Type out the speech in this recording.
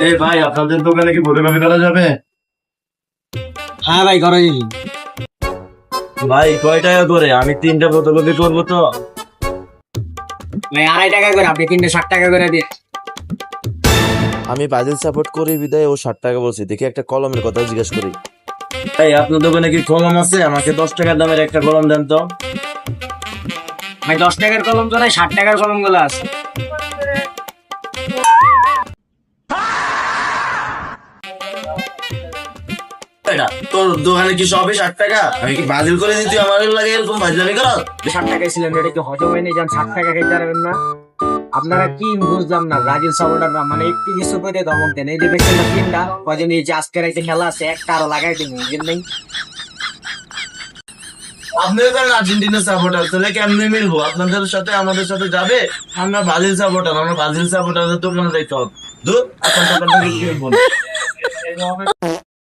এই ভাই, আপনাদের দোকানে কি ফটোকপি করা যাবে? হ্যাঁ ভাই, করো যাবি। ভাই কয় টাকা করে? আমি 3টা ফটোকপি করবো তো। ভাই 2.5 টাকা করে, আপনি 3টে 60 টাকা করে দিয়ে। আমি ব্রাজিল সাপোর্ট করি বিদায় ও 60 টাকা বলছি। দেখি একটা কলমের কথা জিজ্ঞেস করি। ভাই আপনার দোকানে কি কলম আছে? আমাকে 10 টাকা দামের একটা কলম দেন তো। ভাই 10 টাকার কলম তো নাই, 60 টাকার কলম গুলো আছে। তোর দোকানে কি সবই 60 টাকা? আমি কি বাতিল করে দিতে আমার লাগে এরকম ভাইজানি করো? 60 টাকায় ছিলেন, এটা কি হজম হয়নি? যান 60 টাকা খেতে পারবেন না? আপনারা কি বুঝলাম না, ব্রাজিল সাপোর্টাররা মানে একটু কিছু করে ধমক দেন। এই দেখছেন না তিনটা কজন, এই যে আজকের একটা খেলা আছে, একটা আরো লাগাই দিন, বুঝলেন নাই? আপনাদের তো আর্জেন্টিনা সাপোর্টার, তাহলে কেমনে মিলবো? আপনাদের সাথে আমাদের সাথে যাবে? আমরা ব্রাজিল সাপোর্টার, আমরা ব্রাজিল সাপোর্টারদের দোকানে যাইতে হবে। দূর, আপনার দোকান থেকে কি বলবো?